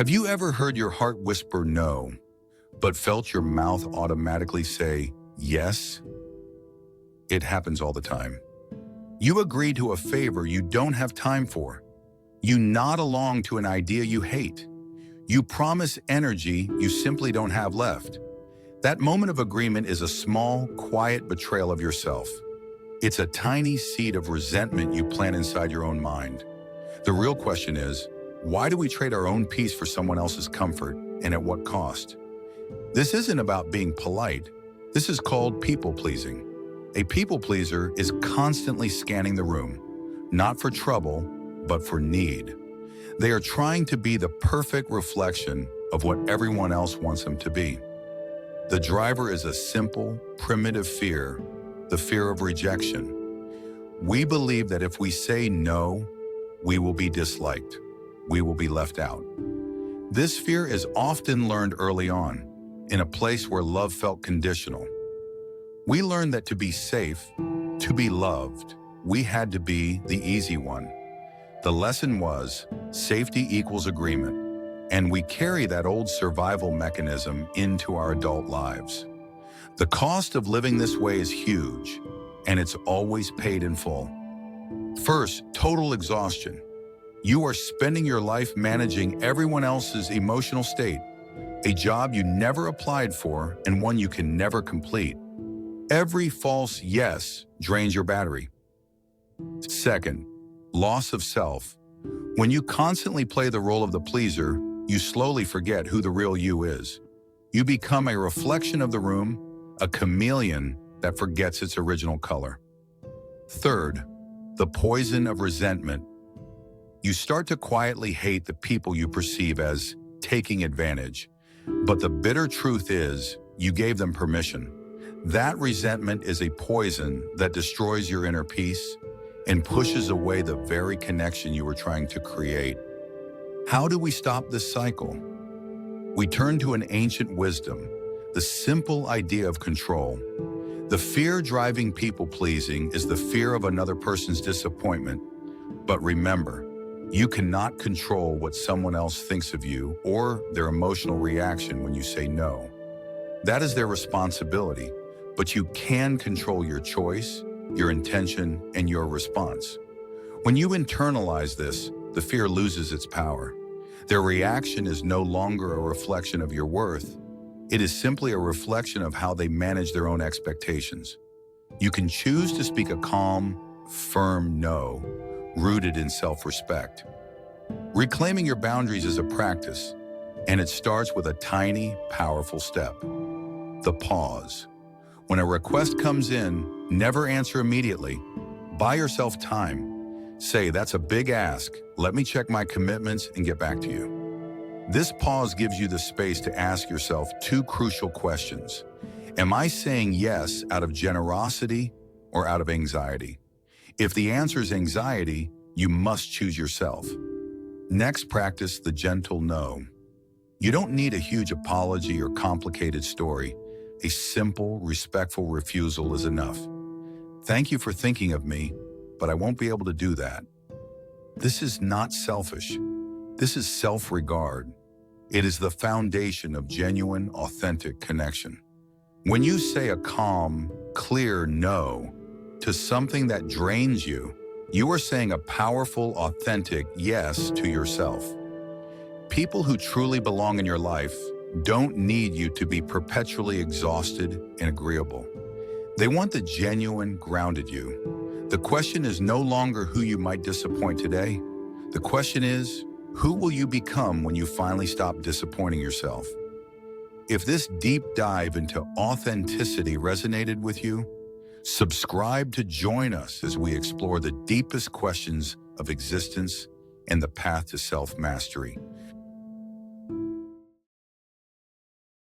Have you ever heard your heart whisper no, but felt your mouth automatically say yes? It happens all the time. You agree to a favor you don't have time for. You nod along to an idea you hate. You promise energy you simply don't have left. That moment of agreement is a small, quiet betrayal of yourself. It's a tiny seed of resentment you plant inside your own mind. The real question is, why do we trade our own peace for someone else's comfort, and at what cost? This isn't about being polite. This is called people-pleasing. A people-pleaser is constantly scanning the room, not for trouble, but for need. They are trying to be the perfect reflection of what everyone else wants them to be. The driver is a simple, primitive fear, the fear of rejection. We believe that if we say no, we will be disliked. We will be left out. This fear is often learned early on, in a place where love felt conditional. We learned that to be safe, to be loved, we had to be the easy one. The lesson was, safety equals agreement, and we carry that old survival mechanism into our adult lives. The cost of living this way is huge, and it's always paid in full. First, total exhaustion. You are spending your life managing everyone else's emotional state, a job you never applied for and one you can never complete. Every false yes drains your battery. Second, loss of self. When you constantly play the role of the pleaser, you slowly forget who the real you is. You become a reflection of the room, a chameleon that forgets its original color. Third, the poison of resentment. You start to quietly hate the people you perceive as taking advantage. But the bitter truth is, you gave them permission. That resentment is a poison that destroys your inner peace and pushes away the very connection you were trying to create. How do we stop this cycle? We turn to an ancient wisdom, the simple idea of control. The fear driving people-pleasing is the fear of another person's disappointment. But remember, you cannot control what someone else thinks of you or their emotional reaction when you say no. That is their responsibility, but you can control your choice, your intention, and your response. When you internalize this, the fear loses its power. Their reaction is no longer a reflection of your worth. It is simply a reflection of how they manage their own expectations. You can choose to speak a calm, firm no, rooted in self-respect. Reclaiming your boundaries is a practice, and it starts with a tiny, powerful step. The pause. When a request comes in, never answer immediately. Buy yourself time. Say, that's a big ask. Let me check my commitments and get back to you. This pause gives you the space to ask yourself two crucial questions. Am I saying yes out of generosity or out of anxiety? If the answer is anxiety, you must choose yourself. Next, practice the gentle no. You don't need a huge apology or complicated story. A simple, respectful refusal is enough. Thank you for thinking of me, but I won't be able to do that. This is not selfish. This is self-regard. It is the foundation of genuine, authentic connection. When you say a calm, clear no to something that drains you, you are saying a powerful, authentic yes to yourself. People who truly belong in your life don't need you to be perpetually exhausted and agreeable. They want the genuine, grounded you. The question is no longer who you might disappoint today. The question is, who will you become when you finally stop disappointing yourself? If this deep dive into authenticity resonated with you, subscribe to join us as we explore the deepest questions of existence and the path to self-mastery.